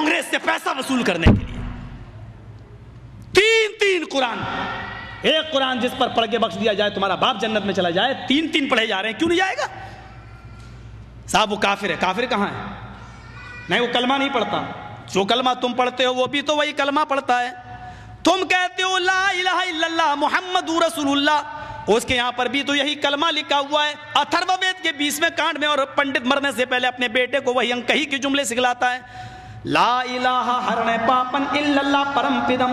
کانگریس سے پیسہ وصول کرنے کے لیے. تین قرآن. ایک قرآن جس پر پڑھ کے بخش دیا جائے تمہارا باپ جنت میں چلا جائے, تین پڑھے جا رہے ہیں, کیوں نہیں جائے گا؟ صاحب وہ کافر ہے. کافر کہاں ہے؟ نہیں, وہ کلمہ نہیں پڑھتا. جو کلمہ تم پڑھتے ہو وہ بھی تو وہی کلمہ پڑھتا ہے. تم کہتے ہو لا الہ الا اللہ محمد رسول اللہ, اس کے یہاں پر بھی تو یہی کلمہ لکھا ہوا ہے. اتھرو وید کے 20ویں کانڈ میں, اور پنڈت مرنے سے پہلے اپنے بیٹے کو وہی انکہی کے جملے سکھلاتا ہے. لا الہ ہرنے پاپن الا اللہ پرم پدم,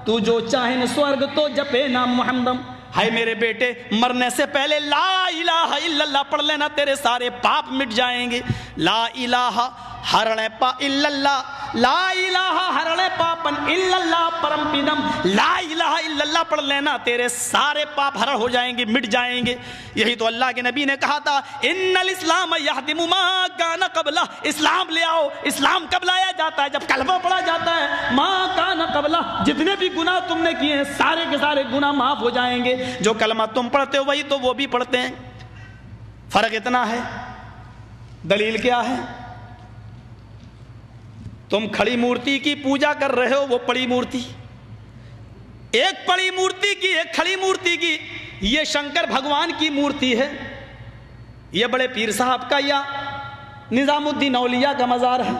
تو جو چاہے سورگ تو جپے نام محمدم. ہائے میرے بیٹے, مرنے سے پہلے لا الہ الا اللہ پڑھ لینا, تیرے سارے پاپ مٹ جائیں گے. لا الہ ہرنے پا الا اللہ, لا الہ ہرنے پاپن الا اللہ پرم پدم. لا الہ الا اللہ پڑھ لینا, تیرے سارے پاپ ہر ہو جائیں گے, مٹ جائیں گے. یہی تو اللہ کے نبی نے کہا تھا, ان الاسلام یہدم ما کان قبلہ. اسلام لے آؤ. اسلام کب لایا جاتا ہے؟ جب کلمہ پڑھا جاتا ہے. ما کان قبلہ, جتنے بھی گناہ تم نے کیے ہیں سارے کے سارے گناہ معاف ہو جائیں گے. جو کلمہ تم پڑھتے ہو وہی تو وہ بھی پڑھتے ہیں. فرق اتنا ہے. دلیل کیا ہے؟ تم کھڑی مورتی کی پوجا کر رہے ہو, وہ پڑی مورتی. ایک پڑی مورتی کی, ایک کھڑی مورتی کی. یہ شنکر بھگوان کی مورتی ہے, یہ بڑے پیر صاحب کا یا نظام الدین اولیاء کا مزار ہے,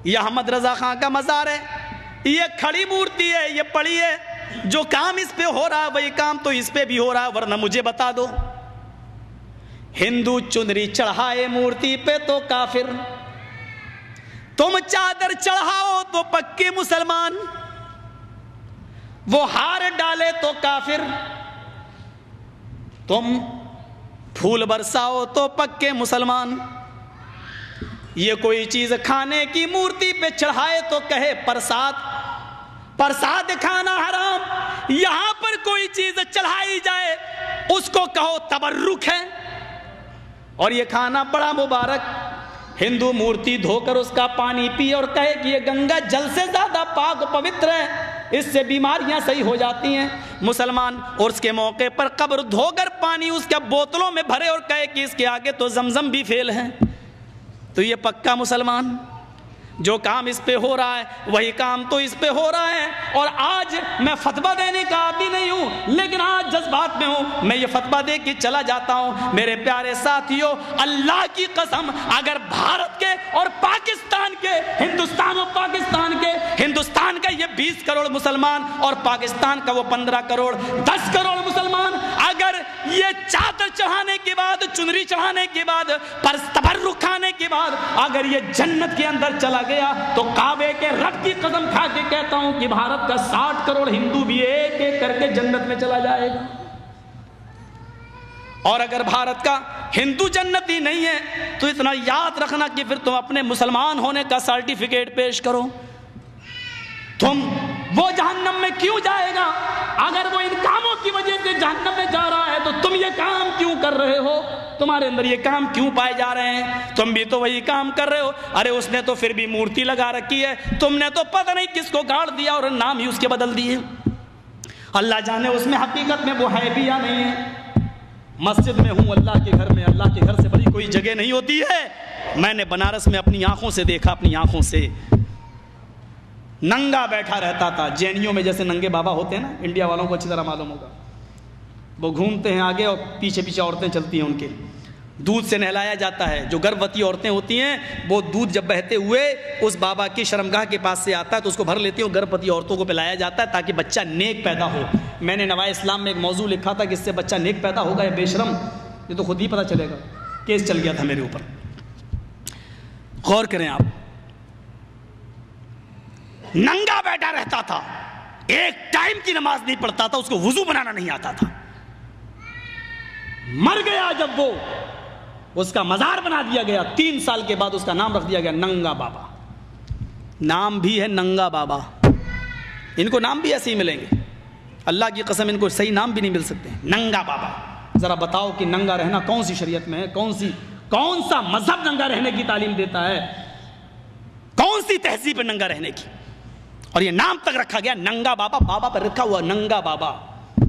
یہ احمد رضا خان کا مزار ہے. یہ کھڑی مورتی ہے, یہ پڑی ہے. جو کام اس پہ ہو رہا ہے وہی کام تو اس پہ بھی ہو رہا ہے. ورنہ مجھے بتا دو, ہندو چنری چڑھائے مورتی پہ تو کافر, تم چادر چڑھاؤ تو پکے مسلمان, وہ ہار ڈالے تو کافر, تم پھول برساؤ تو پکے مسلمان. یہ کوئی چیز کھانے کی مورتی پہ چڑھائے تو کہے پرساد, پرساد کھانا حرام. یہاں پر کوئی چیز چڑھائی جائے اس کو کہو تبرک ہے, اور یہ کھانا بڑا مبارک. ہندو مورتی دھو کر اس کا پانی پیے اور کہے کہ یہ گنگا جل سے زیادہ پاک و پوتر ہے, اس سے بیماریاں صحیح ہو جاتی ہیں. مسلمان عرس کے موقع پر قبر دھو کر پانی اس کے بوتلوں میں بھرے اور کہے کہ اس کے آگے تو زمزم بھی فیل ہے, تو یہ پکا مسلمان. جو کام اس پہ ہو رہا ہے وہی کام تو اس پہ ہو رہا ہے. اور آج میں فتویٰ دینے کا عادی نہیں ہوں, لیکن آج جذبات میں ہوں, میں یہ فتویٰ دے کے چلا جاتا ہوں. میرے پیارے ساتھیوں, اللہ کی قسم, اگر بھارت کے اور پاکستان کے, ہندوستان اور پاکستان کے, ہندوستان کا یہ 20 کروڑ مسلمان اور پاکستان کا وہ 15 کروڑ 10 کروڑ مسلمان, اگر یہ چادر چڑھانے کے بعد, چنری چڑھانے کے بعد, تبرک کھانے کے بعد اگر یہ جنت کے اندر چلا گیا, تو کعبے کے رب کی قسم کھا کے کہتا ہوں کہ بھارت کا 60 کروڑ ہندو بھی ایک ایک کر کے جنت میں چلا جائے گا. اور اگر بھارت کا ہندو جنتی نہیں ہے تو اتنا یاد رکھنا کہ پھر تم اپنے مسلمان ہونے کا سرٹیفکیٹ پیش کرو. تم وہ جہنم میں کیوں جائے گا؟ اگر وہ ان کاموں کی وجہ سے جہنم میں جا رہا ہے تو تم یہ کام کیوں کر رہے ہو؟ تمہارے اندر یہ کام کیوں پائے جا رہے ہیں؟ تم بھی تو وہی کام کر رہے ہو. ارے اس نے تو پھر بھی مورتی لگا رکھی ہے, تم نے تو پتہ نہیں کس کو گاڑ دیا اور نام ہی اس کے بدل دیے. اللہ جانے اس میں حقیقت میں وہ ہے بھی یا نہیں ہے. مسجد میں ہوں, اللہ کے گھر میں, اللہ کے گھر سے بڑی کوئی جگہ نہیں ہوتی ہے. میں نے بنارس میں اپنی آنکھوں سے دیکھا, اپنی آنکھوں سے, ننگا بیٹھا رہتا تھا. جینیوں میں جیسے ننگے بابا ہوتے ہیں نا, انڈیا والوں کو اچھی طرح معلوم ہوگا, وہ گھومتے ہیں آگے اور پیچھے پیچھے عورتیں چلتی ہیں, ان کے دودھ سے نہلایا جاتا ہے. جو گربوتی عورتیں ہوتی ہیں وہ دودھ جب بہتے ہوئے اس بابا کی شرمگاہ کے پاس سے آتا ہے تو اس کو بھر لیتی ہیں, گربوتی عورتوں کو پلایا جاتا ہے تاکہ بچہ نیک پیدا ہو. میں نے نوائے اسلام میں ایک موضوع لکھا تھا کہ اس سے بچہ نیک پیدا ہوگا یا بے شرم, یہ تو خود ہی پتہ چلے گا. کیس چل گیا تھا میرے اوپر. غور کریں آپ, ننگا بیٹھا رہتا تھا, ایک ٹائم کی نماز نہیں پڑھتا تھا, اس کو وضو بنانا نہیں آتا تھا. مر گیا جب وہ, اس کا مزار بنا دیا گیا. 3 سال کے بعد اس کا نام رکھ دیا گیا ننگا بابا. نام بھی ہے ننگا بابا. ان کو نام بھی ایسے ہی ملیں گے, اللہ کی قسم ان کو صحیح نام بھی نہیں مل سکتے. ننگا بابا. ذرا بتاؤ کہ ننگا رہنا کون سی شریعت میں ہے؟ کون سا مذہب ننگا رہنے کی تعلیم دیتا ہے؟ کون سی تہذیب ہے ننگا رہنے کی؟ اور یہ نام تک رکھا گیا ننگا بابا. بابا پر رکھا ہوا ننگا بابا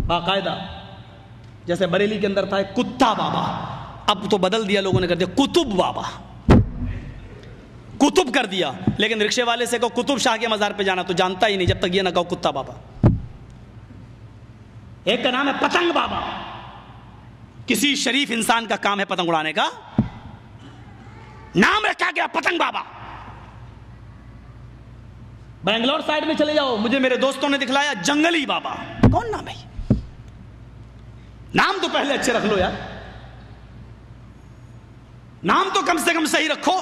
باقاعدہ. جیسے بریلی کے اندر تھا ایک کتا بابا, اب تو بدل دیا لوگوں نے, کر دیا کتب بابا. کتب کر دیا. لیکن رکشے والے سے کہو کتب شاہ کے مزار پہ جانا تو جانتا ہی نہیں جب تک یہ نہ کہو کتا بابا. ایک کا نام ہے پتنگ بابا. کسی شریف انسان کا کام ہے پتنگ اڑانے کا, نام رکھا گیا پتنگ بابا. بنگلور سائڈ میں چلے جاؤ, مجھے میرے دوستوں نے دکھلایا جنگلی بابا. کون نام ہے یہ؟ نام تو پہلے اچھے رکھ لو یار, نام تو کم سے کم صحیح رکھو.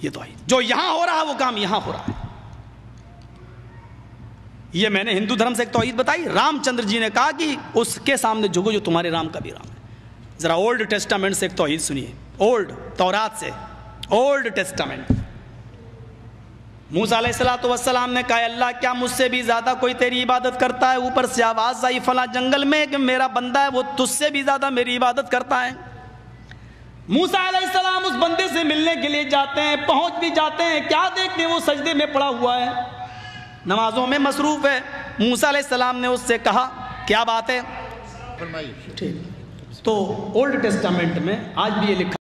یہ تو جو یہاں ہو رہا ہے وہ کام یہاں ہو رہا ہے. یہ میں نے ہندو دھرم سے ایک توحید بتائی. رام چندر جی نے کہا کہ اس کے سامنے جھکو جو تمہارے رام کا بھی رام ہے. ذرا اولڈ ٹیسٹامنٹ سے ایک توحید سنیے, اولڈ تورات سے, اولڈ ٹیسٹامنٹ. موسیٰ علیہ الصلوۃ والسلام نے کہا اللہ کیا مجھ سے بھی زیادہ کوئی تیری عبادت کرتا ہے؟ اوپر سے آواز آئی فلاں جنگل میں کہ میرا بندہ ہے وہ تجھ سے بھی زیادہ میری عبادت کرتا ہے. موسیٰ علیہ السلام اس بندے سے ملنے کے لیے جاتے ہیں, پہنچ بھی جاتے ہیں, کیا دیکھتے ہیں وہ سجدے میں پڑا ہوا ہے, نمازوں میں مصروف ہے. موسیٰ علیہ السلام نے اس سے کہا کیا بات ہے؟ ٹھیک. تو اولڈ ٹیسٹامنٹ میں آج بھی یہ لکھا